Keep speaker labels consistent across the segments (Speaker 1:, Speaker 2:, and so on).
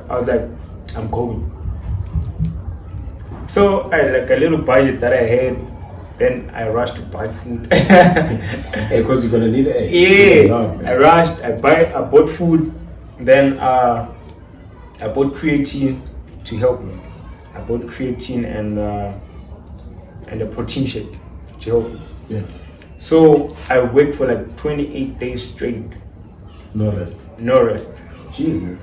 Speaker 1: I was like, I'm going. So I had like a little budget that I had. Then I rushed to buy food.
Speaker 2: Because you're gonna need it.
Speaker 1: Yeah, I rushed. I bought food. Then I bought creatine to help me. I bought creatine and a protein shake to help me.
Speaker 2: Yeah.
Speaker 1: So I worked for like 28 days straight.
Speaker 2: No rest.
Speaker 1: No rest.
Speaker 2: Jeez, man.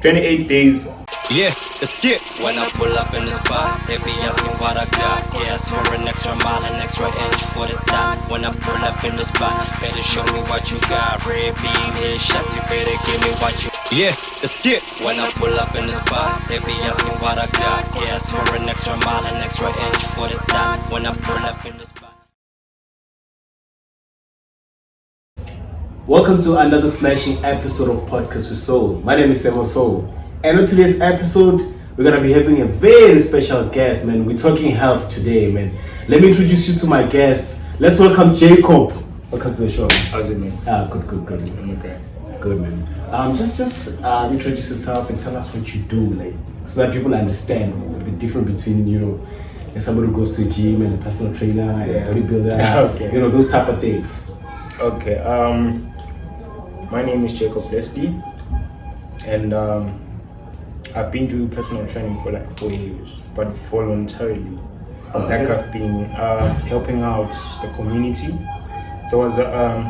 Speaker 1: 28 days.
Speaker 3: Yeah, let's get. When I pull up in the spot, they be asking what I got. Gas for an extra mile, an extra inch for the dot. When I pull up in the spot, better show me what you got. Red beam, headshots, you better give me what you. Yeah, let's get. When I pull up in the spot, they be asking what I got. Gas for an extra mile, an extra inch for the dot. When I pull up in the spot.
Speaker 2: Welcome to another smashing episode of Podcast with Soul. My name is Semo Soul. And on today's episode, we're going to be having a very special guest, man. We're talking health today, man. Let me introduce you to my guest. Let's welcome Jacob. Welcome to the show.
Speaker 1: How's it, man?
Speaker 2: Good.
Speaker 1: I'm okay.
Speaker 2: Good, man. Just introduce yourself and tell us what you do, like, so that people understand the difference between, somebody who goes to a gym and a personal trainer and a bodybuilder,
Speaker 1: Okay.
Speaker 2: Those type of things.
Speaker 1: Okay. My name is Jacob Lesley, and I've been doing personal training for like 4 years, but voluntarily. I've been helping out the community. There was a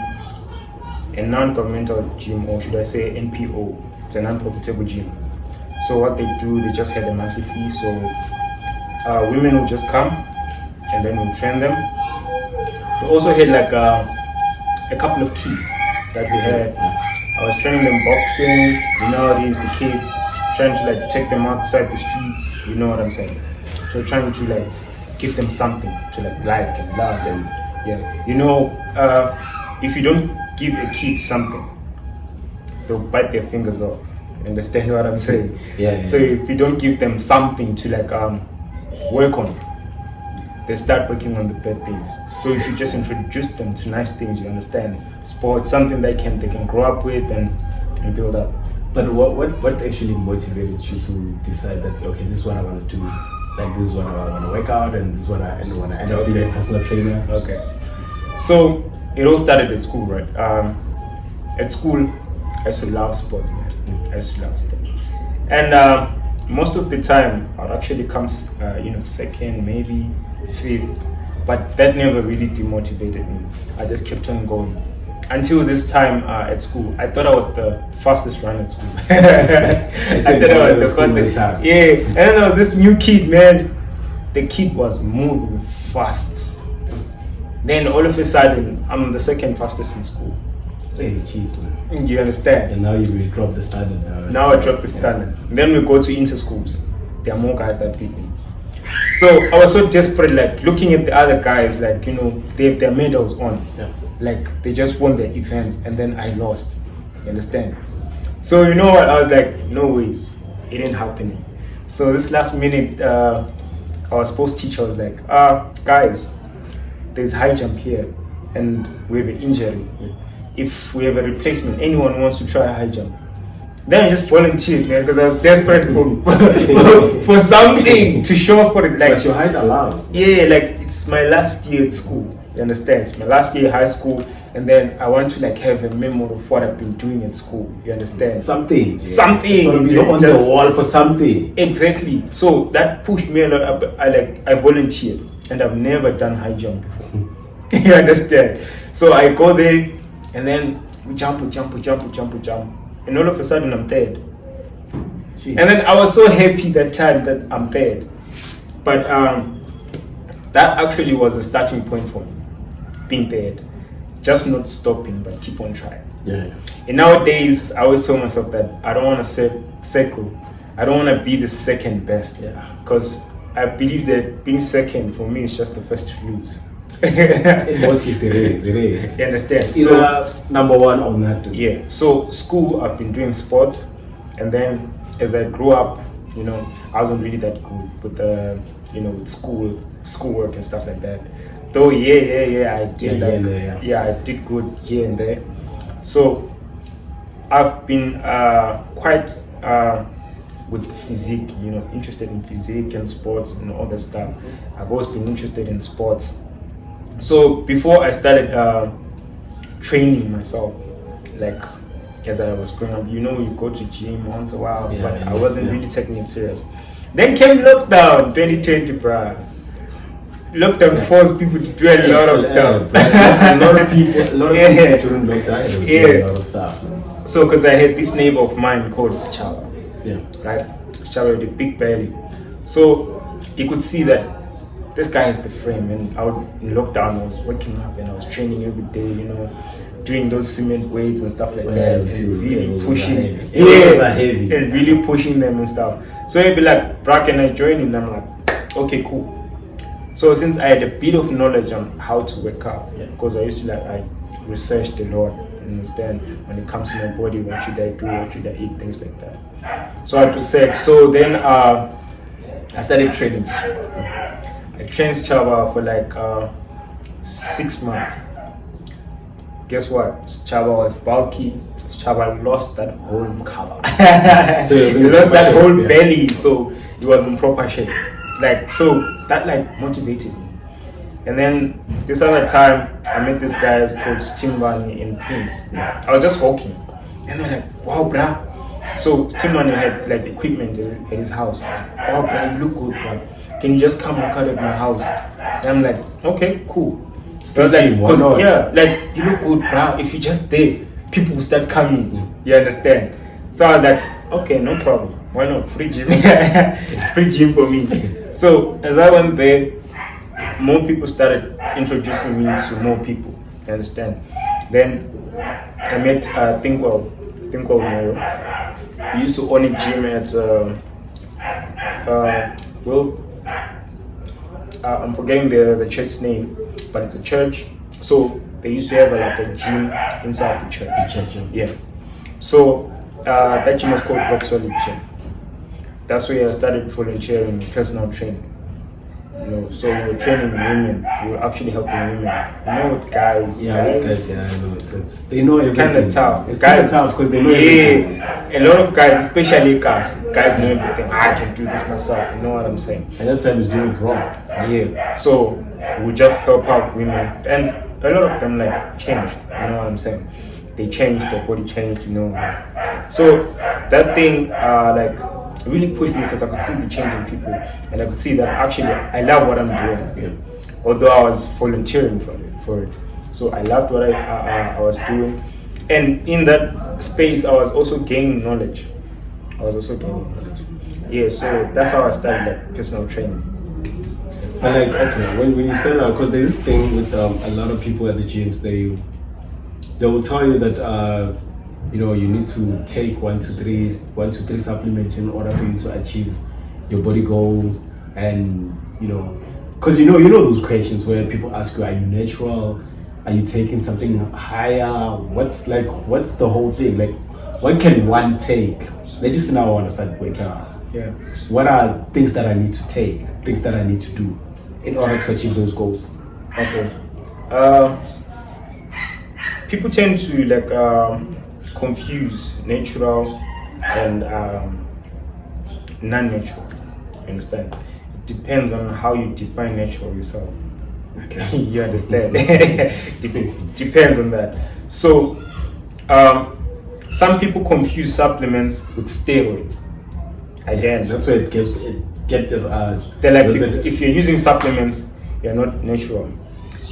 Speaker 1: non-governmental gym, or should I say NPO. It's a non-profitable gym. So what they do, they just had a monthly fee. So women will just come, and then we'll train them. We also had like a couple of kids that we had. I was training them boxing, nowadays the kids, trying to like take them outside the streets, you know what I'm saying? So trying to like give them something to like and love and if you don't give a kid something, they'll bite their fingers off. Understand what I'm saying?
Speaker 2: Yeah.
Speaker 1: So if you don't give them something to like work on, they start working on the bad things. So you should just introduce them to nice things, you understand? Sports, something they can grow up with and build up.
Speaker 2: But what actually motivated you to decide that, okay, this is what I want to do, like this is what I want to work out, and this is what I want to end up being a personal trainer?
Speaker 1: Okay. So it all started at school, right? At school, I used to love sports, man. I used to love sports. And most of the time, I'd actually come, second, maybe fifth, but that never really demotivated me. I just kept on going. Until this time at school, I thought I was the fastest runner at school. I thought I was the fastest. Yeah, and then there was this new kid, man. The kid was moving fast. Then all of a sudden, I'm the second fastest in school.
Speaker 2: Hey, jeez, man.
Speaker 1: You understand?
Speaker 2: And now you will drop the standard now.
Speaker 1: Now I dropped the standard. Then we go to inter-schools. There are more guys that beat me. So I was so desperate, like looking at the other guys, like, they have their medals on.
Speaker 2: Yeah.
Speaker 1: Like they just won their events and then I lost. You understand? So you know what? I was like, no ways. It ain't happening. So this last minute, our sports teacher was like, guys, there's high jump here and we have an injury. If we have a replacement, anyone wants to try a high jump. Then I just volunteered, man, because I was desperate for something to show up for it. Like,
Speaker 2: but your height allows.
Speaker 1: Yeah, like it's my last year at school. You understand? It's my last year high school, and then I want to like have a memory of what I've been doing at school. You understand?
Speaker 2: Something.
Speaker 1: Something.
Speaker 2: Just on the wall for something.
Speaker 1: Exactly. So that pushed me a lot. I volunteered, and I've never done high jump before. You understand? So I go there, and then we jump, and all of a sudden I'm third.
Speaker 2: Jeez.
Speaker 1: And then I was so happy that time that I'm third. But that actually was a starting point for me, being third. Just not stopping, but keep on trying.
Speaker 2: Yeah.
Speaker 1: And nowadays, I always tell myself that I don't want to circle. I don't want to be the second best.
Speaker 2: Yeah.
Speaker 1: Because I believe that being second for me is just the first to lose.
Speaker 2: In most cases, it is.
Speaker 1: You understand?
Speaker 2: Either number one or nothing.
Speaker 1: Yeah. So school, I've been doing sports, and then as I grew up, I wasn't really that good with with schoolwork and stuff like that. Though I did I did good here and there. So I've been quite with physique, you know, interested in physique and sports and all that stuff. I've always been interested in sports. So before I started training myself, like as I was growing up, you know, you go to gym once a while, but I wasn't really taking it serious. Then came lockdown 2020, bruh. Lockdown forced people to do a lot of stuff.
Speaker 2: A lot of people during lockdown doing a lot of stuff.
Speaker 1: So, because I had this neighbor of mine called Chava, right? Chava with a big belly. So, you could see that this guy has the frame. And in lockdown, I was waking up and I was training every day, you know, doing those cement weights and stuff like that. And really pushing. And really pushing them and stuff. So, he'd be like, "Bro, can I join him?" And I'm like, okay, cool. So since I had a bit of knowledge on how to work out, because I used to I researched a lot, understand when it comes to my body, what should I do, what should I eat, things like that. So I had to research. So then I started training. I trained Chava for like 6 months. Guess what? Chava was bulky. Chava lost that whole cover. So he lost that whole belly, so he was in proper shape. Like, so that like motivated me. And then this other time I met this guy called Stimbani in Prince. I was just walking and I'm like, wow, bruh. So Stimbani had like equipment at his house. Wow, bruh, you look good, bruh. Can you just come work out at my house? And I'm like, okay, cool. So like, like you look good, bruh. If you just there, people will start coming. You understand? So I was like, okay, no problem. Why not? Free gym. Free gym for me. So as I went there, more people started introducing me to more people. You understand? Then I met thing called Moro. He used to own a gym at I'm forgetting the church's name, but it's a church. So they used to have like a gym inside the church. Yeah. So that gym was called Rock Solid Gym. That's where I started volunteering personal training. You know, so we were training women. We were actually helping women. You know, with guys.
Speaker 2: Guys, I know they know
Speaker 1: it's kind of tough.
Speaker 2: It's kind of tough because they know everything.
Speaker 1: A lot of guys, especially guys know everything. I can do this myself. You know what I'm saying?
Speaker 2: And that time is doing it wrong.
Speaker 1: Yeah. So we just help out women, and a lot of them like changed. You know what I'm saying? They changed. Their body changed. You know. So that thing, really pushed me because I could see the change in people, and I could see that actually I love what I'm doing. Although I was volunteering for it, so I loved what I was doing, and in that space I was also gaining knowledge. Yeah, so that's how I started like personal training.
Speaker 2: And like, okay, when you start out, because there's this thing with a lot of people at the gyms, they will tell you that you know, you need to take 1, 2, 3 supplements in order for you to achieve your body goal. And you know, because you know those questions where people ask you, are you natural, are you taking something higher, what's the whole thing, like what can one take? Let's just now want to start waking up. What are things that I need to take, things that I need to do in order to achieve those goals?
Speaker 1: Okay. People tend to like confuse natural and non-natural. You understand? It depends on how you define natural yourself. Okay. You understand? Depends on that. So some people confuse supplements with steroids. Again,
Speaker 2: that's where it gets
Speaker 1: they're like, if you're using supplements, you're not natural.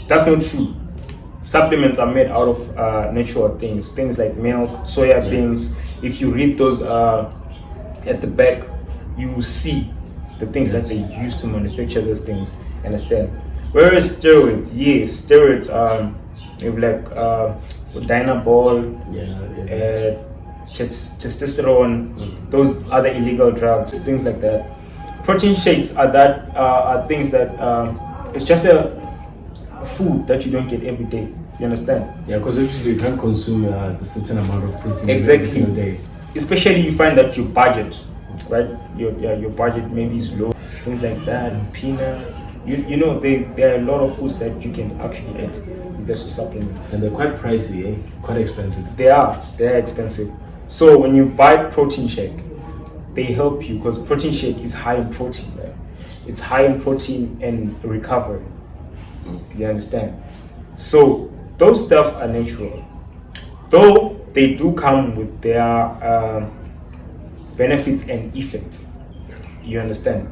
Speaker 1: That's not true. Supplements are made out of natural things like milk, soya beans. If you read those at the back, you will see the things that they use to manufacture those things. Understand? Whereas steroids, steroids have like Dynabol, testosterone, those other illegal drugs, things like that. Protein shakes are things that it's just a food that you don't get every day. You understand?
Speaker 2: Yeah, because obviously you can't consume a certain amount of protein
Speaker 1: every
Speaker 2: single day.
Speaker 1: Especially you find that your budget, right? Your budget maybe is low. Things like that, peanuts. You know, there are a lot of foods that you can actually eat just to supplement.
Speaker 2: And they're quite pricey, Quite expensive.
Speaker 1: They are expensive. So when you buy protein shake, they help you because protein shake is high in protein, right? It's high in protein and recovery. You understand? So those stuff are natural, though they do come with their benefits and effects. You understand?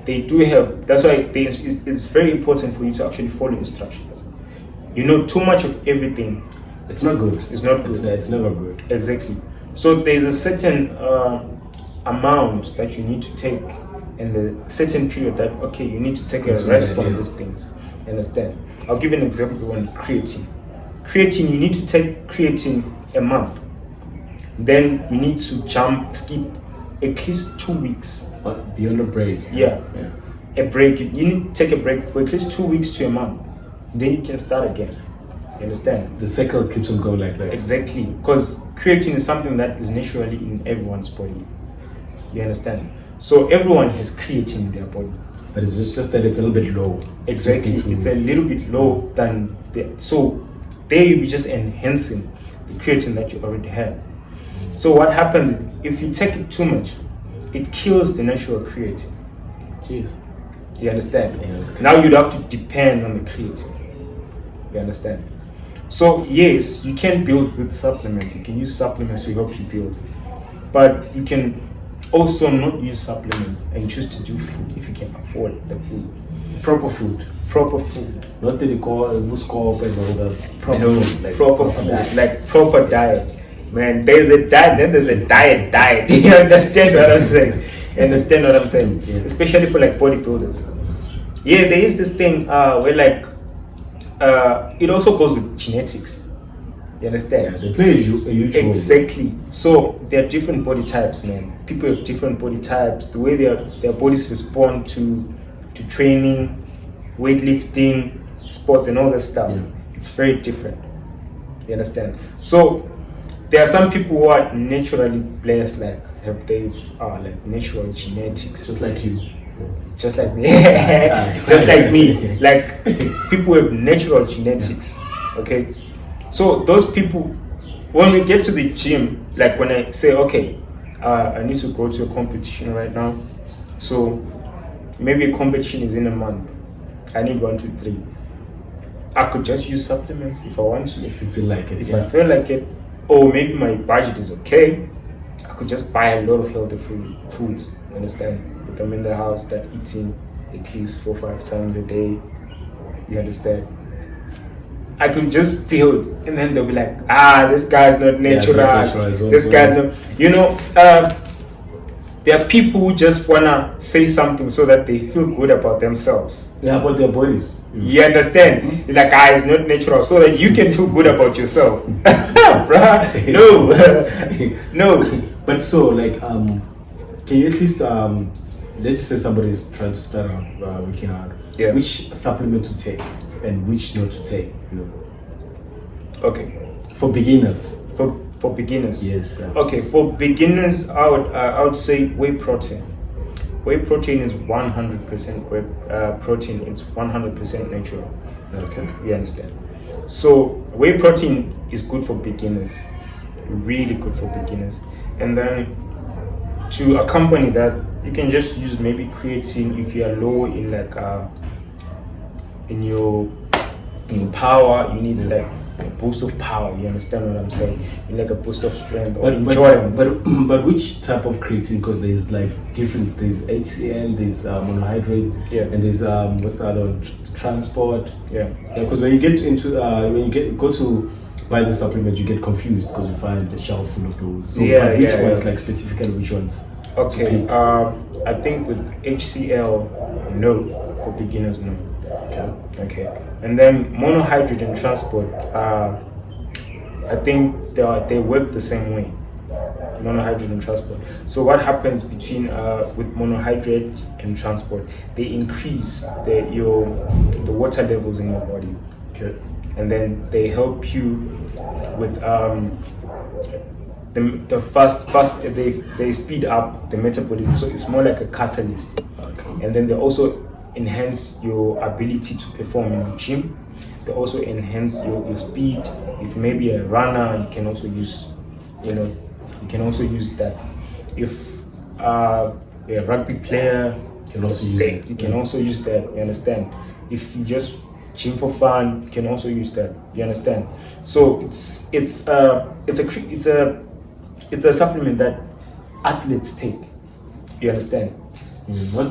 Speaker 1: They do have. That's why it's very important for you to actually follow instructions. You know, too much of everything.
Speaker 2: It's not good.
Speaker 1: It's not good.
Speaker 2: It's never good.
Speaker 1: Exactly. So there's a certain amount that you need to take in the certain period that you need to take a rest from these things. You understand? I'll give you an example on creatine. Creatine, you need to take creatine a month. Then you need to skip at least 2 weeks.
Speaker 2: But beyond a break.
Speaker 1: Yeah. A break. You need to take a break for at least 2 weeks to a month. Then you can start again. You understand?
Speaker 2: The cycle keeps on going like that.
Speaker 1: Exactly. Because creatine is something that is naturally in everyone's body. You understand? So everyone has creatine in their body.
Speaker 2: But it's just that it's a little bit low.
Speaker 1: Exactly. It's a little bit low than so there you'll be just enhancing the creatine that you already have. So what happens if you take it too much, it kills the natural creatine.
Speaker 2: Jeez.
Speaker 1: You understand?
Speaker 2: Yeah,
Speaker 1: now you'd have to depend on the creatine. You understand? So yes, you can build with supplements. You can use supplements to help you build. But you can also not use supplements and choose to do food if you can afford the food.
Speaker 2: Proper food.
Speaker 1: Proper food.
Speaker 2: Not that you call muscle and all that.
Speaker 1: Proper food. Like proper food. Diet. Like proper diet. Man, there's a diet, then there's a diet. You understand what I'm saying? You understand what I'm saying?
Speaker 2: Yeah.
Speaker 1: Especially for like bodybuilders. Yeah, there is this thing where like it also goes with genetics. You understand?
Speaker 2: Yeah, they play a huge role.
Speaker 1: Exactly. So there are different body types, man. People have different body types. The way their bodies respond to training, weightlifting, sports, and all that stuff.
Speaker 2: Yeah.
Speaker 1: It's very different. You understand? So there are some people who are naturally blessed, like have these like natural genetics,
Speaker 2: Just like you.
Speaker 1: just like me, just like me. Like people with natural genetics. Okay. So those people, when we get to the gym, like when I say, okay, I need to go to a competition right now, so maybe a competition is in a month, I need 1, 2, 3. I could just use supplements if I want to.
Speaker 2: If you feel like it.
Speaker 1: If I feel like it, or maybe my budget is okay, I could just buy a lot of healthy foods, you understand? Put them in the house, start eating at least 4 or 5 times a day, you understand? I could just build, and then they'll be like, this guy's not natural. This guy's not, you know. There are people who just wanna say something so that they feel good about themselves.
Speaker 2: Yeah, about their bodies.
Speaker 1: You understand? It's like, it's not natural, so that you can feel good about yourself. Bruh, no.
Speaker 2: But so, like, can you at least, let's just say somebody's trying to start out working out.
Speaker 1: Yeah.
Speaker 2: Which supplement to take and which not to take? You know?
Speaker 1: Okay.
Speaker 2: For beginners.
Speaker 1: For beginners.
Speaker 2: Yes.
Speaker 1: Okay, for beginners, I would say whey protein. Whey protein is 100% whey protein. It's 100% natural.
Speaker 2: Okay.
Speaker 1: You understand? So whey protein is good for beginners. Really good for beginners. And then to accompany that, you can just use maybe creatine if you are low in like in your power. You need like a boost of power. You understand what I'm saying? You need like a boost of strength or endurance.
Speaker 2: But which type of creatine? Because there's like different. There's HCl, there's monohydrate,
Speaker 1: yeah,
Speaker 2: and there's what's the other one? Transport. Yeah. Because when you get into go to buy the supplement, you get confused because you find a shelf full of those. So which ones, like specifically which ones?
Speaker 1: Okay. I think with HCl, no. For beginners, no. Okay. And then monohydrate and transport, I think they work the same way. Monohydrate and transport. So what happens between with monohydrate and transport? They increase the water levels in your body.
Speaker 2: Okay.
Speaker 1: And then they help you with the fast they speed up the metabolism. So it's more like a catalyst. Okay. And then they also enhance your ability to perform in the gym. They also enhance your speed. If maybe a runner, you can also use that. If a rugby player.
Speaker 2: You can also use that.
Speaker 1: You can also use that. You understand? If you just gym for fun, you can also use that. You understand? So it's a supplement that athletes take. You understand?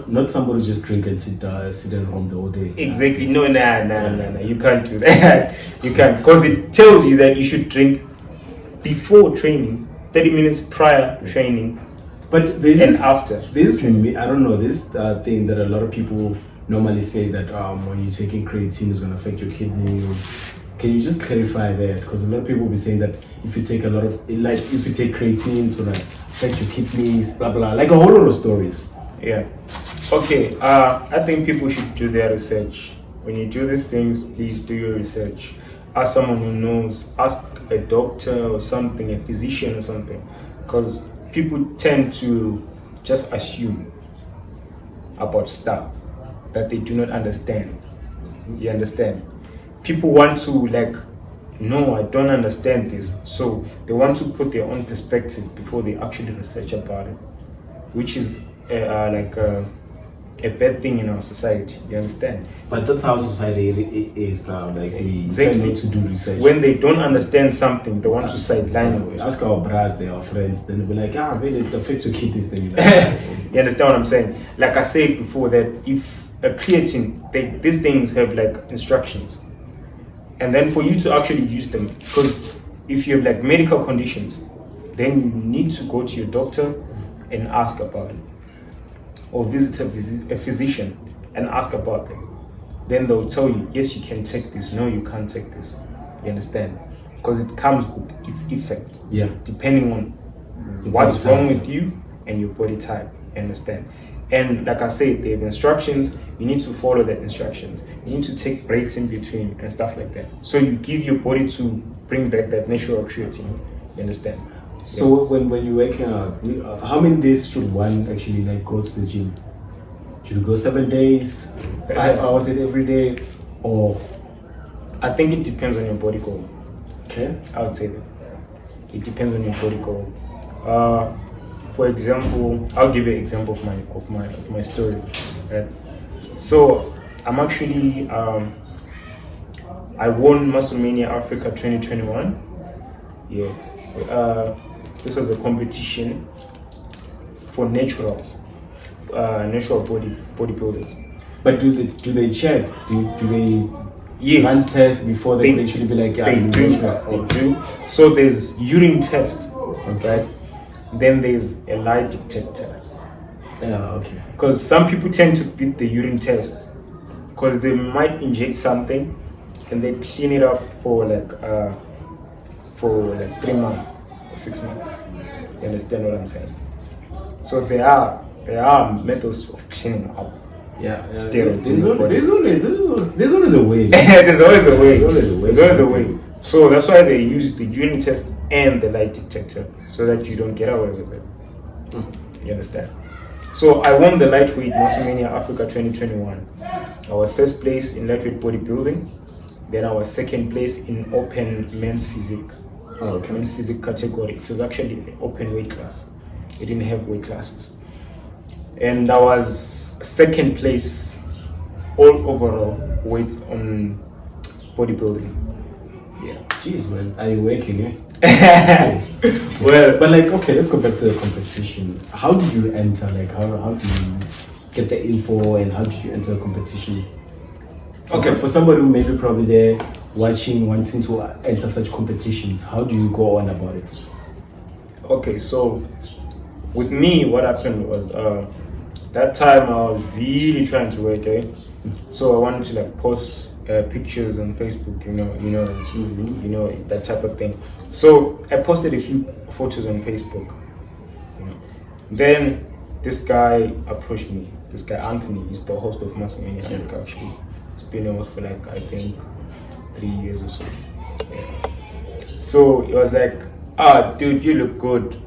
Speaker 2: Not somebody who just drink and sit at home the whole day.
Speaker 1: Exactly. No. You can't do that. You can't, because it tells you that you should drink before training, 30 minutes prior training,
Speaker 2: but there's
Speaker 1: and
Speaker 2: this,
Speaker 1: after.
Speaker 2: This I don't know, this thing that a lot of people normally say that when you're taking creatine is going to affect your kidney. Can you just clarify that? Because a lot of people will be saying that if you take if you take creatine, it's going to affect your kidneys, blah blah, like a whole lot of stories.
Speaker 1: Yeah. Okay. I think people should do their research. When you do these things, please do your research. Ask someone who knows. Ask a doctor or something, a physician or something, because people tend to just assume about stuff that they do not understand. You understand? People want to no, I don't understand this. So they want to put their own perspective before they actually research about it, which is a bad thing in our society. You understand?
Speaker 2: But that's how society is now. Like we
Speaker 1: Exactly.
Speaker 2: tend not to do research.
Speaker 1: When they don't understand something, they want to sideline it.
Speaker 2: Ask our bras, they are friends, then they'll be like, it affects your kidneys. Then you're like,
Speaker 1: You understand what I'm saying? Like I said before, that if a creatine, these things have instructions, and then for you to actually use them, because if you have medical conditions, then you need to go to your doctor and ask about it, or visit a physician and ask about them. Then they'll tell you, yes, you can take this, no, you can't take this. You understand? Because it comes with its effect,
Speaker 2: yeah,
Speaker 1: depending on what's wrong with you and your body type. You understand? And like I said, they have instructions. You need to follow the instructions. You need to take breaks in between and stuff like that. So you give your body to bring back that natural creatine. You understand?
Speaker 2: So when you're working out, how many days should one actually go to the gym? Should you go 7 days, 5 hours every day, or?
Speaker 1: I think it depends on your body goal.
Speaker 2: Okay.
Speaker 1: I would say that it depends on your body goal. For example, I'll give you an example of my story. Right? So I'm actually I won Musclemania Africa 2021. Yeah. This was a competition for naturals, natural bodybuilders.
Speaker 2: But do they check? Do they
Speaker 1: Yes.
Speaker 2: run tests before they can actually be like, yeah,
Speaker 1: they do.
Speaker 2: natural?
Speaker 1: They do. So there's urine test,
Speaker 2: Okay.
Speaker 1: right? Then there's a lie detector.
Speaker 2: Yeah. Okay.
Speaker 1: Because some people tend to beat the urine test because they might inject something and they clean it up for 3 months or 6 months. You understand what I'm saying? So there are methods of cleaning up.
Speaker 2: Yeah.
Speaker 1: Steroids
Speaker 2: There's
Speaker 1: in the body.
Speaker 2: always a way.
Speaker 1: There's always a way.
Speaker 2: There's always a way.
Speaker 1: So that's why they use the urine test and the lie detector so that you don't get away with it. You understand? So I won the lightweight Musclemania Africa 2021. I was first place in lightweight bodybuilding. Then I was second place in open men's physique.
Speaker 2: Oh, okay.
Speaker 1: Men's physique category. It was actually an open weight class. It didn't have weight classes. And I was second place all overall weight on bodybuilding. Yeah.
Speaker 2: Jeez, man, are you working? Eh?
Speaker 1: Well,
Speaker 2: But okay, let's go back to the competition. How did you enter? How do you get the info, and how did you enter the competition?
Speaker 1: Okay.
Speaker 2: For somebody who maybe probably there watching, wanting to enter such competitions, how do you go on about it?
Speaker 1: okay, so with me, what happened was that time I was really trying to work, so I wanted to post pictures on Facebook, you know, that type of thing. So I posted a few photos on Facebook. Then this guy approached me. This guy Anthony, he's the host of Musclemania Africa actually. He's been a host for I think 3 years or so. Yeah. So it was like, dude, you look good.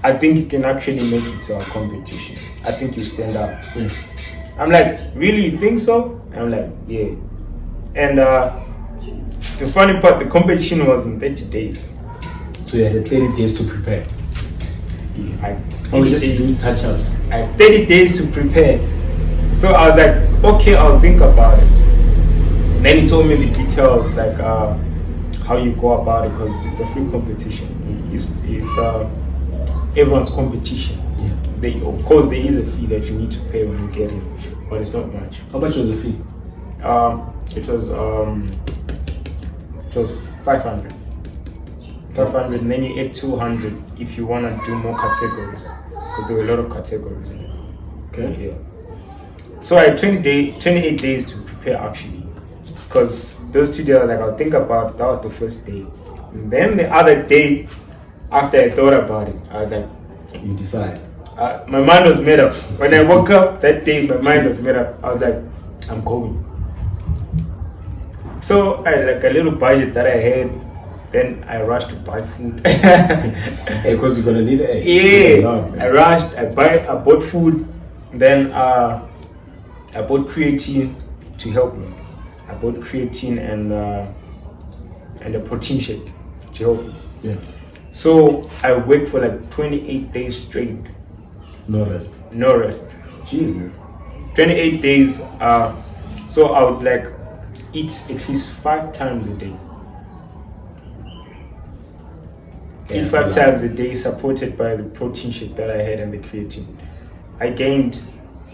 Speaker 1: I think you can actually make it to our competition. I think you stand out. I'm like, really, you think so? I'm like, yeah. And the funny part, the competition was in 30 days.
Speaker 2: So you had 30 days to prepare. Oh, just doing touch-ups.
Speaker 1: I had 30 days to prepare. So I was like, okay, I'll think about it. And then he told me the details, like how you go about it, because it's a free competition. It's everyone's competition.
Speaker 2: Yeah.
Speaker 1: Of course, there is a fee that you need to pay when you get in, but it's not much.
Speaker 2: How much was the fee?
Speaker 1: It was 500. 500, and then you add 200 if you want to do more categories, because there were a lot of categories in it.
Speaker 2: Okay.
Speaker 1: Yeah. So I had 28 days to prepare actually, because those 2 days, like I'll think about, that was the first day. And then the other day, after I thought about it, I was like,
Speaker 2: you decide.
Speaker 1: My mind was made up. When I woke up that day, my mind was made up. I was like, I'm going. So I had like a little budget that I had. Then I rushed to buy food.
Speaker 2: Because you're gonna need it.
Speaker 1: Yeah, I rushed. I bought food. Then I bought creatine to help me. I bought creatine and a protein shake to help me.
Speaker 2: Yeah.
Speaker 1: So I worked for like 28 days straight.
Speaker 2: No rest.
Speaker 1: No rest.
Speaker 2: Jeez, man.
Speaker 1: 28 days. So I would like eat at least 5 times a day.
Speaker 2: Yeah,
Speaker 1: eat 5 times a day, supported by the protein shake that I had and the creatine. I gained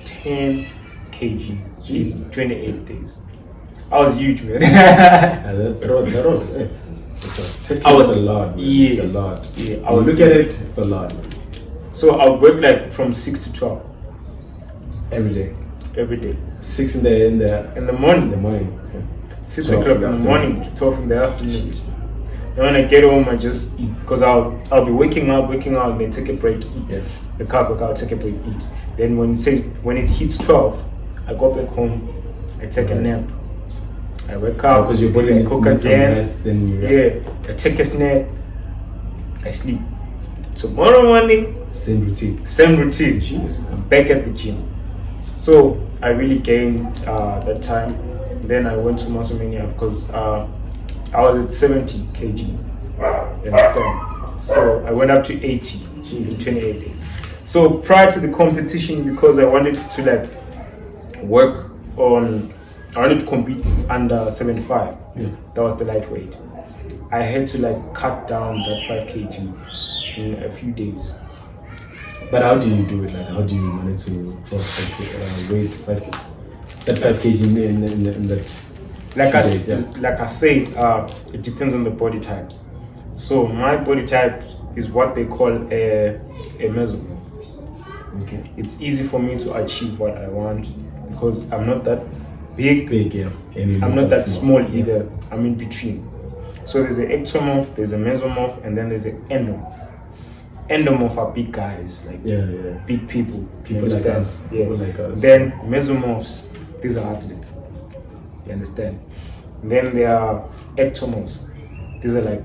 Speaker 1: 10 kg. Jeez, 28 days. I was huge, man.
Speaker 2: that was a lot, man.
Speaker 1: Yeah,
Speaker 2: it's a lot.
Speaker 1: Yeah,
Speaker 2: I look at it, it's a lot.
Speaker 1: So I would work like from 6 to 12
Speaker 2: every day.
Speaker 1: Every day.
Speaker 2: 6 in the
Speaker 1: morning.
Speaker 2: In the morning. Okay.
Speaker 1: 6 o'clock in the morning to 12 in the afternoon. Then when I get home, I just eat, because I'll be waking up, and then take a break, eat.
Speaker 2: Yeah.
Speaker 1: The car work out, take a break, eat. Then when it hits 12, I go back home, I take a nap. I wake up,
Speaker 2: because your body needs
Speaker 1: cook
Speaker 2: to some
Speaker 1: again.
Speaker 2: rest, then you
Speaker 1: I take a snack, I sleep. Tomorrow morning,
Speaker 2: same routine.
Speaker 1: Jeez, I'm back at the gym. So I really gained that time. Then I went to musclemania because I was at 70 kg. You understand? So I went up to 80 in 28 days. So prior to the competition, because I wanted to like work on, I wanted to compete under 75.
Speaker 2: Yeah.
Speaker 1: That was the lightweight. I had to like cut down that 5 kg in a few days.
Speaker 2: But how do you do it? Like, how do you manage to drop weight 5 kg? That 5 kg in that.
Speaker 1: Like I said, it depends on the body types. So my body type is what they call a mesomorph. Okay, it's easy for me to achieve what I want because I'm not that big.
Speaker 2: Yeah.
Speaker 1: I'm not that small either. I'm in between. So there's an ectomorph, there's a mesomorph, and then there's an endomorph. Endomorph are big guys, like big people.
Speaker 2: People like us.
Speaker 1: Yeah.
Speaker 2: People like us.
Speaker 1: Then mesomorphs, these are athletes. You understand? Then there are ectomorphs. These are like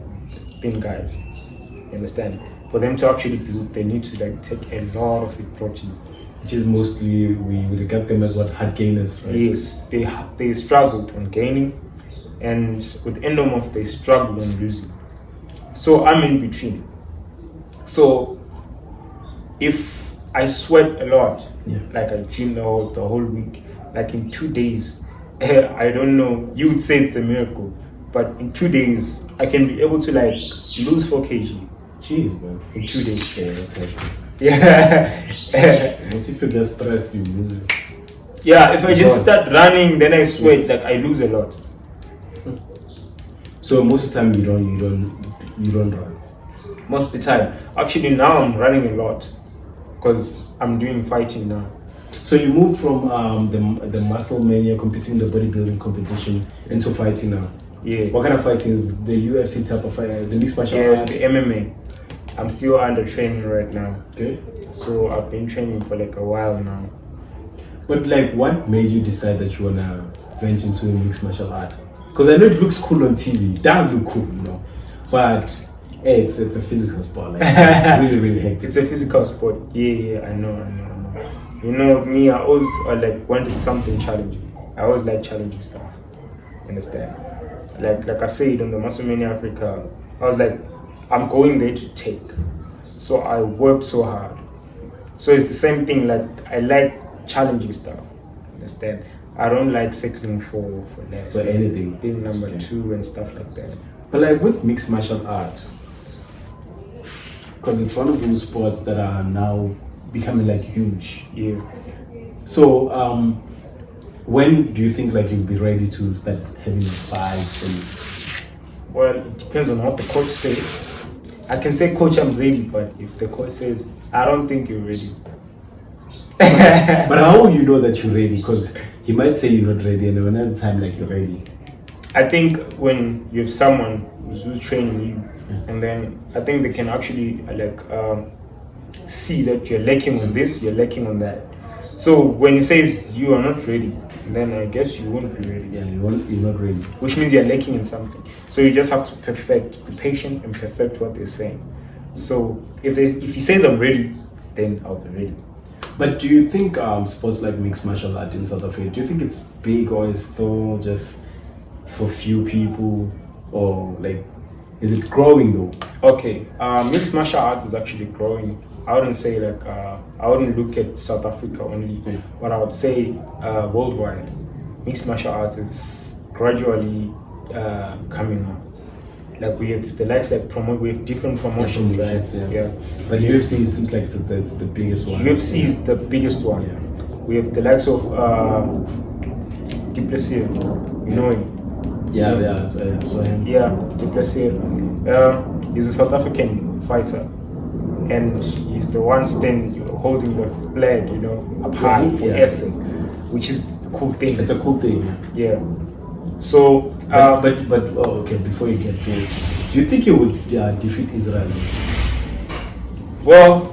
Speaker 1: thin guys. You understand? For them to actually build, they need to like take a lot of the protein.
Speaker 2: Which is mostly, we regard them as what, hard gainers, right?
Speaker 1: Yes, they struggle on gaining, and with endomorphs they struggle on losing. So I'm in between. So if I sweat a lot, like I gym the whole week, like in 2 days, I don't know, you would say it's a miracle, but in 2 days I can be able to like lose 4 kg.
Speaker 2: Jeez, man.
Speaker 1: In 2 days.
Speaker 2: Yeah, that's hectic.
Speaker 1: Yeah.
Speaker 2: Once if you get stressed, you lose it.
Speaker 1: Yeah, if I just start running, then I sweat, like I lose a lot.
Speaker 2: So most of the time you don't run.
Speaker 1: Most of the time. Actually now I'm running a lot because I'm doing fighting now.
Speaker 2: So you moved from the musclemania, competing in the bodybuilding competition, into fighting now.
Speaker 1: Yeah.
Speaker 2: What kind of fighting is the UFC type of fight? The mixed martial arts?
Speaker 1: The MMA. I'm still under training right now.
Speaker 2: Okay.
Speaker 1: So I've been training for like a while now.
Speaker 2: But like, what made you decide that you wanna venture into a mixed martial art? Because I know it looks cool on TV. It does look cool, you know. But hey, it's a physical sport. Like really, really hectic.
Speaker 1: It's a physical sport. Yeah, I know. You know me, I always like wanted something challenging. I always like challenging stuff. Understand? Like I said on the musclemania Africa, I was like, I'm going there to take. so I work so hard. So it's the same thing. Like I like challenging stuff. Understand? I don't like settling for less.
Speaker 2: For anything.
Speaker 1: Being number 2 and stuff like that.
Speaker 2: But like with mixed martial art, because it's one of those sports that are now becoming like huge.
Speaker 1: Yeah.
Speaker 2: So when do you think like you'll be ready to start having fights? And
Speaker 1: Well, it depends on what the coach says. I can say, coach, I'm ready, but if the coach says, I don't think you're ready.
Speaker 2: but how will you know that you're ready? Because he might say you're not ready, and then another time like you're ready.
Speaker 1: I think when you have someone who's training you, and then I think they can actually see that you're lacking on this, you're lacking on that. So when he says you are not ready, then I guess you won't be ready.
Speaker 2: Yeah, you're not ready.
Speaker 1: Which means you're lacking in something. So you just have to be patient and perfect what they're saying. So if he says I'm ready, then I'll be ready.
Speaker 2: But do you think sports like mixed martial art in South Africa, do you think it's big or it's still just for few people, or like is it growing though?
Speaker 1: Okay, mixed martial arts is actually growing. I wouldn't say I wouldn't look at South Africa only, but I would say worldwide. Mixed martial arts is gradually coming up. Like we have the likes we have different promotions, right?
Speaker 2: Yeah. But UFC seems like it's the biggest one.
Speaker 1: UFC is the biggest one.
Speaker 2: Yeah.
Speaker 1: We have the likes of Du Plessis, you know him.
Speaker 2: Yeah, so him.
Speaker 1: Yeah, Du Plessis. He's a South African fighter, and he's the one holding the flag, up high for SA, which is a cool thing.
Speaker 2: It's a cool thing.
Speaker 1: Yeah. So,
Speaker 2: okay. Before you get to it, do you think you would defeat Israel?
Speaker 1: Well,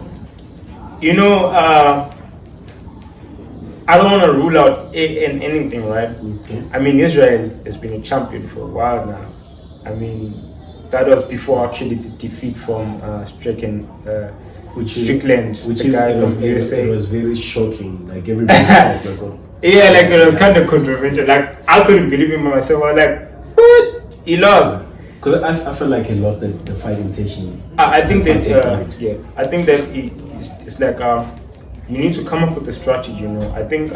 Speaker 1: I don't want to rule out anything, right?
Speaker 2: Okay.
Speaker 1: I mean, Israel has been a champion for a while now. I mean, that was before actually the defeat from Strickland, the guy from USA.
Speaker 2: It was very shocking. Like everybody was like,
Speaker 1: yeah, like it was kind of controversial. Like I couldn't believe it myself. I was like, what? He lost.
Speaker 2: Because I felt like he lost the fight intentionally.
Speaker 1: I think that I think that it's like you need to come up with a strategy. I think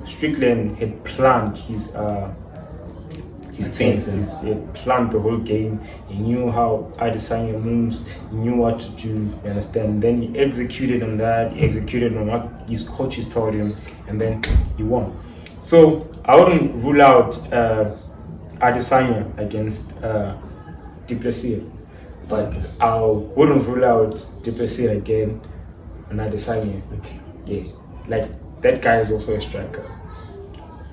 Speaker 1: Strickland had planned his things. He had planned the whole game. He knew how Adesanya moves. He knew what to do. You understand? Then he executed on that. He executed on what his coaches told him, and then he won. So I wouldn't rule out Adesanya against Du Plessis, but I wouldn't rule out Du Plessis again and Adesanya.
Speaker 2: Okay.
Speaker 1: Yeah, like that guy is also a striker.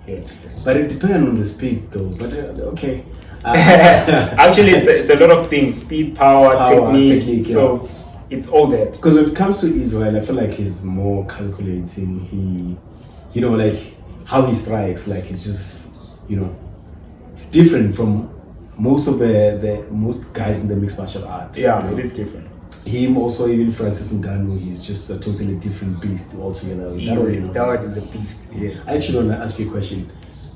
Speaker 1: Yeah.
Speaker 2: But it depends on the speed though. But okay.
Speaker 1: Actually, it's a lot of things: speed, power technique. So it's all that.
Speaker 2: Because when it comes to Israel, I feel like he's more calculating. He, like how he strikes. Like he's just, it's different from most of the most guys in the mixed martial art.
Speaker 1: Yeah, it is different.
Speaker 2: Him also, even Francis Ngannou, he's just a totally different beast altogether.
Speaker 1: That is a beast. Yeah.
Speaker 2: I actually want to ask you a question.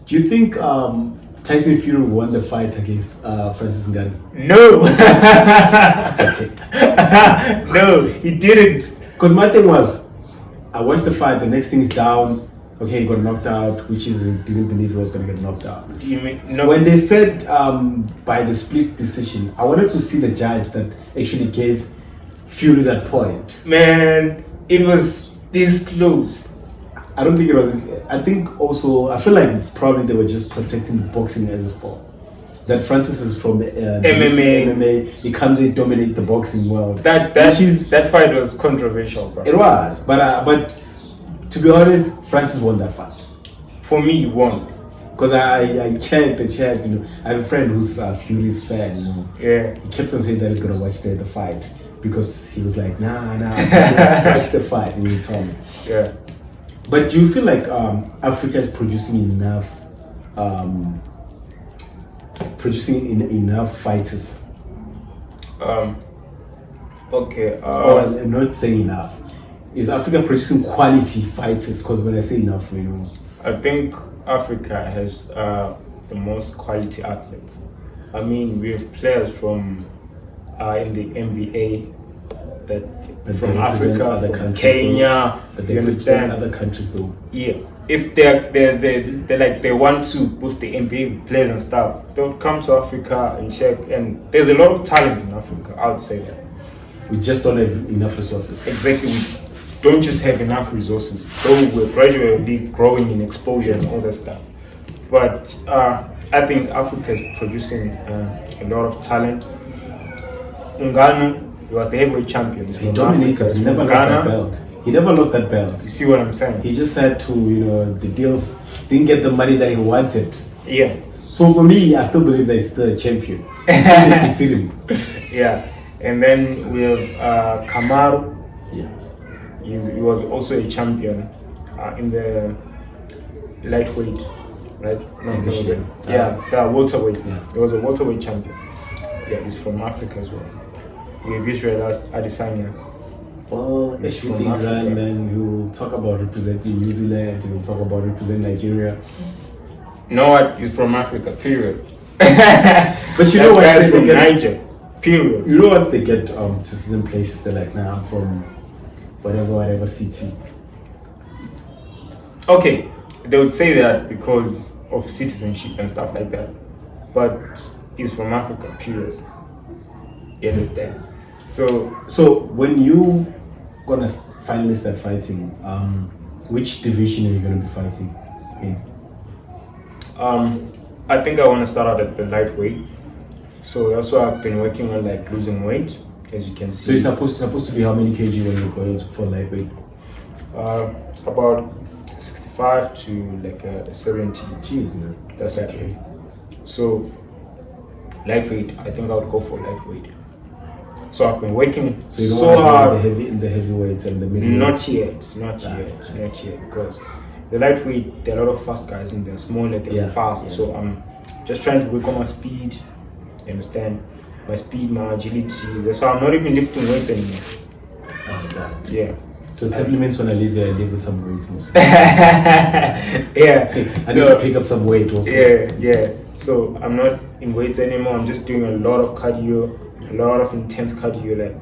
Speaker 2: Do you think Tyson Fury won the fight against Francis Ngannou?
Speaker 1: No.
Speaker 2: Okay.
Speaker 1: No, he didn't.
Speaker 2: Because my thing was, I watched the fight. The next thing is down. Okay, he got knocked out, which is didn't believe he was gonna get knocked out.
Speaker 1: You mean, no.
Speaker 2: When they said by the split decision, I wanted to see the judge that actually gave Fury that point.
Speaker 1: Man, it was this close.
Speaker 2: I don't think it was. I think also, I feel like probably they were just protecting boxing as a sport. That Francis is from MMA. He comes in, dominate the boxing world.
Speaker 1: That fight was controversial, bro.
Speaker 2: It was, but to be honest, Francis won that fight.
Speaker 1: For me, he won.
Speaker 2: Because I checked. I have a friend who's a Fury's fan.
Speaker 1: Yeah.
Speaker 2: He kept on saying that he's gonna watch the fight because he was like, nah, watch the fight. And he told me.
Speaker 1: Yeah.
Speaker 2: But do you feel like Africa is producing enough fighters?
Speaker 1: Okay.
Speaker 2: I'm not saying enough. Is Africa producing quality fighters? Because when I say enough,
Speaker 1: I think Africa has the most quality athletes. I mean, we have players from in the NBA, that
Speaker 2: But
Speaker 1: from
Speaker 2: they represent
Speaker 1: Africa,
Speaker 2: other
Speaker 1: from
Speaker 2: countries
Speaker 1: Kenya.
Speaker 2: But they
Speaker 1: you
Speaker 2: represent
Speaker 1: understand?
Speaker 2: other countries though.
Speaker 1: Yeah, if they like they want to boost the NBA players and stuff, they'll come to Africa and check. And there's a lot of talent in Africa. I would say that.
Speaker 2: We just don't have enough resources.
Speaker 1: Exactly, we don't just have enough resources. Though we're gradually growing in exposure and all that stuff, but I think Africa is producing a lot of talent. Ngannou was the heavyweight champion.
Speaker 2: He dominated. He never lost that belt. He never lost that belt.
Speaker 1: You see what I'm saying?
Speaker 2: He just had to, the deals didn't get the money that he wanted.
Speaker 1: Yeah.
Speaker 2: So for me, I still believe that he's still a champion until they defeat him.
Speaker 1: Yeah. And then we have Kamaru.
Speaker 2: Yeah.
Speaker 1: He was also a champion in the lightweight, right? The welterweight.
Speaker 2: Yeah.
Speaker 1: He was a welterweight champion. Yeah, he's from Africa as well. We have Israel Adesanya.
Speaker 2: Well,
Speaker 1: He's
Speaker 2: it's
Speaker 1: from
Speaker 2: with Israel,
Speaker 1: Africa.
Speaker 2: man. He will talk about representing New Zealand. He will talk about representing Nigeria.
Speaker 1: You know what? He's from Africa, period.
Speaker 2: But you know what?
Speaker 1: That guy's
Speaker 2: They
Speaker 1: from
Speaker 2: get,
Speaker 1: Niger, period.
Speaker 2: you know once they get to certain places, they're like, nah, I'm from whatever city.
Speaker 1: Okay, they would say that because of citizenship and stuff like that, but he's from Africa, period. You understand?
Speaker 2: So when you gonna finally start fighting, which division are you gonna be fighting in?
Speaker 1: I think I want to start out at the lightweight. So that's why I've been working on like losing weight, as you can see.
Speaker 2: So it's supposed to be how many kg when you go for lightweight?
Speaker 1: About 65 to like 70.
Speaker 2: Jeez, man.
Speaker 1: That's lightweight. So lightweight, I think I would go for lightweight. So I've been working
Speaker 2: So you don't
Speaker 1: so
Speaker 2: want to
Speaker 1: hard.
Speaker 2: go in the heavyweights and the middleweight?
Speaker 1: Not yet, because the lightweight, there are a lot of fast guys in there, smaller, they're fast.
Speaker 2: Yeah.
Speaker 1: So I'm just trying to work on my speed. You understand? My speed, my agility. That's why I'm not even lifting weights anymore.
Speaker 2: Oh, God.
Speaker 1: Yeah.
Speaker 2: So it simply means when I leave here, I leave with some weight also.
Speaker 1: Yeah.
Speaker 2: I need to pick up some weight also.
Speaker 1: Yeah. So I'm not in weights anymore. I'm just doing a lot of cardio, a lot of intense cardio, like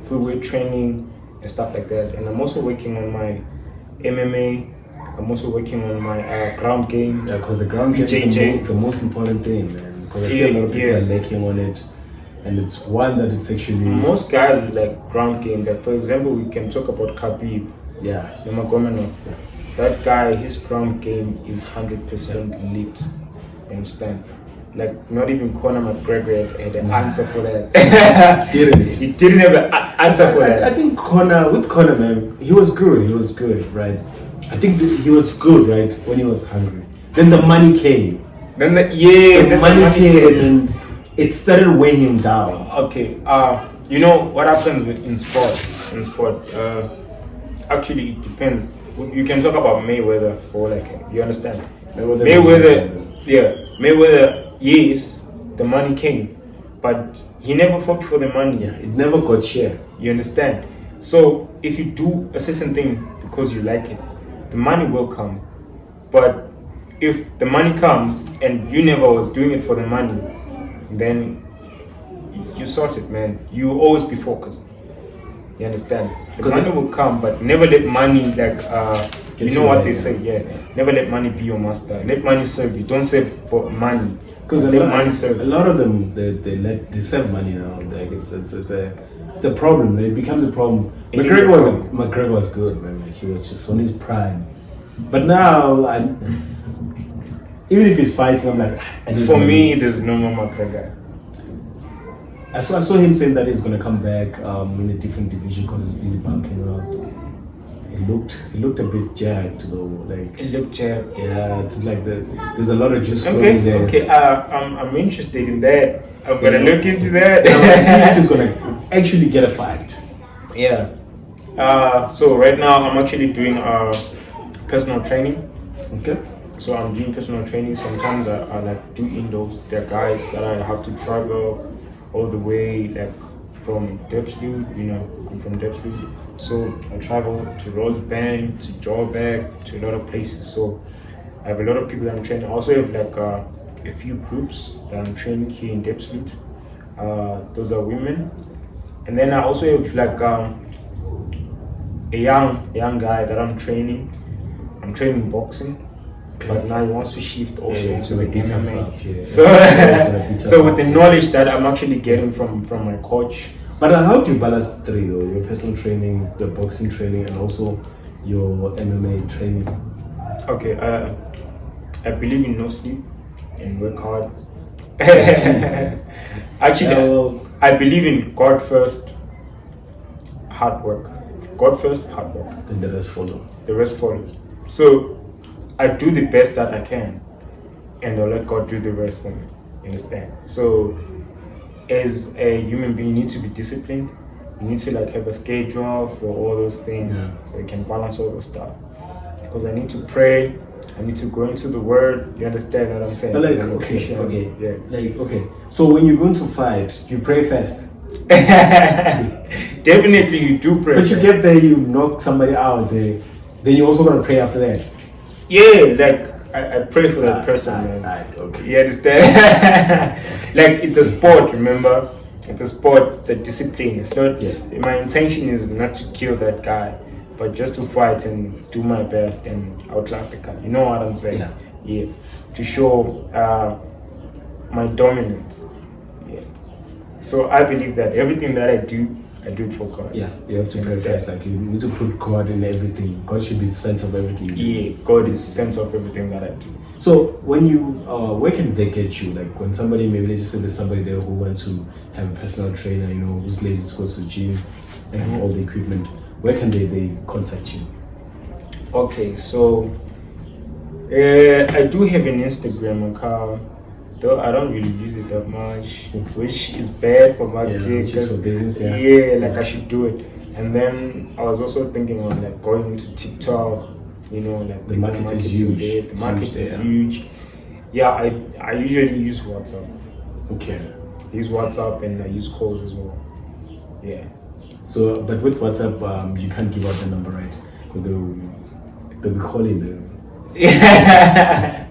Speaker 1: full weight training and stuff like that. And I'm also working on my MMA. I'm also working on my ground game.
Speaker 2: Yeah, because the ground game is the most important thing, man. Because I see a lot of people are lacking on it. And it's one that it's actually...
Speaker 1: Most guys like ground game. Like for example, we can talk about Khabib.
Speaker 2: Yeah.
Speaker 1: Nurmagomedov. That guy, his ground game is 100% lit. You understand? Like not even Conor McGregor had an answer for that. He didn't have an answer for that.
Speaker 2: I think with Conor, man, he was good, right? I think he was good, right, when he was hungry. Then the money came.
Speaker 1: Then the
Speaker 2: money came and it started weighing him down.
Speaker 1: Okay, you know what happens in sport? Actually, it depends. You can talk about Mayweather for like, you understand? Mayweather, yes, the money came, but he never fought for the money.
Speaker 2: Yeah, it never got share.
Speaker 1: You understand? So if you do a certain thing because you like it, the money will come. But if the money comes and you never was doing it for the money, then you sort it, man. You will always be focused. You understand? The money will come, but never let money you know what they say, never let money be your master. Let money serve you. Don't save for money.
Speaker 2: Because
Speaker 1: let money serve.
Speaker 2: A lot of them they save money now. Like it's a problem. It becomes a problem. McGregor was good, man. Like, he was just on his prime. But now, even if he's fighting, I'm like,
Speaker 1: for me, there's no more McGregor.
Speaker 2: I saw him saying that he's gonna come back in a different division because he's busy bulking up. He looked a bit jacked though. Like
Speaker 1: he looked jacked.
Speaker 2: Yeah, it's like there's a lot of juice flowing there.
Speaker 1: Okay, I'm interested in that. I'm gonna look into that.
Speaker 2: Let's see if he's gonna actually get a fight.
Speaker 1: Yeah. So right now I'm actually doing personal training.
Speaker 2: Okay.
Speaker 1: So I'm doing personal training. Sometimes I like do indoors. There are guys that I have to travel all the way, like from Depsloot. I'm from Depsloot. So I travel to Rosebank, to Joburg, to a lot of places. So I have a lot of people that I'm training. I also have like a few groups that I'm training here in Depsloot. Those are women. And then I also have like a young guy that I'm training. I'm training boxing, but now he wants to shift also into the MMA. So with the knowledge that I'm actually getting from my coach.
Speaker 2: But how do you balance the three though? Your personal training, the boxing training, and also your MMA training?
Speaker 1: Okay, I believe in no sleep and work hard. Actually, I believe in God first, hard work. God first, hard work.
Speaker 2: Then the rest follow.
Speaker 1: The rest follows. So I do the best that I can, and I'll let God do the rest for me. You understand? So as a human being, you need to be disciplined. You need to like have a schedule for all those things, so you can balance all those stuff. Because I need to pray. I need to go into the word. You understand what I'm saying?
Speaker 2: But like, okay. So when you're going to fight, you pray first.
Speaker 1: Definitely, you do pray.
Speaker 2: But you get there, you knock somebody out there. Then you're also gonna pray after that.
Speaker 1: Yeah, like I pray for that person, man.
Speaker 2: Okay.
Speaker 1: You understand? Like it's a sport. Remember, it's a sport. It's a discipline. It's not. My intention is not to kill that guy, but just to fight and do my best and outlast the guy. You know what I'm saying? Yeah. To show my dominance. Yeah. So I believe that everything that I do it for God.
Speaker 2: Yeah, you have to pray first. Like you need to put God in everything. God should be the center of everything.
Speaker 1: Yeah, God is the center of everything that I do.
Speaker 2: So when you, where can they get you? Like when somebody, maybe let's just say there's somebody there who wants to have a personal trainer, you know, who's lazy to go to the gym and have all the equipment. Where can they contact you?
Speaker 1: Okay, so I do have an Instagram account, though I don't really use it that much, which is bad for marketing.
Speaker 2: Which is for business,
Speaker 1: I should do it. And then I was also thinking on like going into TikTok, you know, like
Speaker 2: the market is huge.
Speaker 1: The market is huge. Yeah, I usually use WhatsApp.
Speaker 2: Okay.
Speaker 1: I use WhatsApp and I use calls as well. Yeah.
Speaker 2: So, but with WhatsApp, you can't give out the number, right? Because they'll be calling them.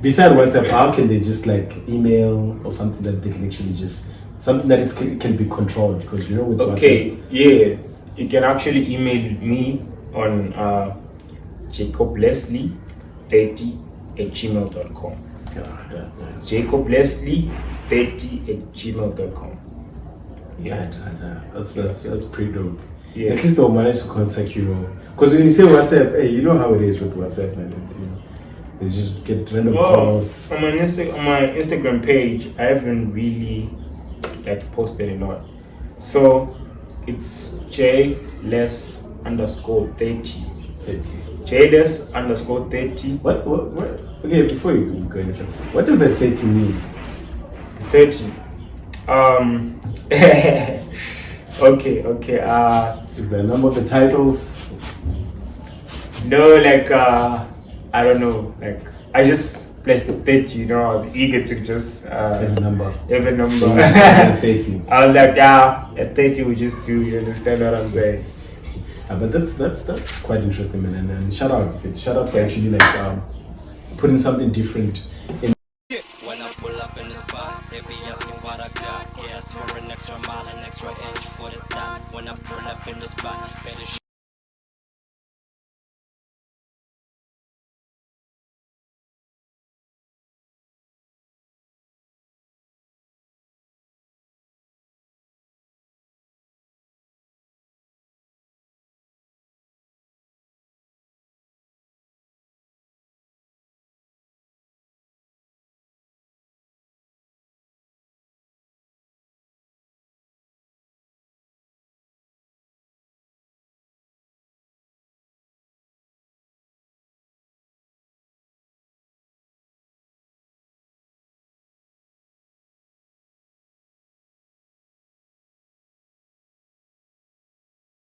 Speaker 2: Besides WhatsApp, how can they just like email or something that they can actually just something that can be controlled? Because you know with WhatsApp.
Speaker 1: Yeah, you can actually email me on Jacob Lesley 30@gmail.com. Jacob Lesley 30@gmail.com.
Speaker 2: Yeah, that's pretty dope.
Speaker 1: Yeah.
Speaker 2: At least they'll manage to contact you. Because when you say WhatsApp, hey, you know how it is with WhatsApp, man. You know, they just get random calls.
Speaker 1: On my Instagram page, I haven't really like posted a lot. So it's JLess_30. JLess_30.
Speaker 2: What? Okay, before you go any further, what does the 30 mean?
Speaker 1: 30. Okay.
Speaker 2: Is the number of the titles?
Speaker 1: No, like I don't know. Like I just placed the 30. You know, I was eager to just
Speaker 2: have a number.
Speaker 1: So
Speaker 2: 30.
Speaker 1: I was like, at 30 we just do. You understand what I'm saying?
Speaker 2: But that's quite interesting, man. And shout out for actually like putting something different in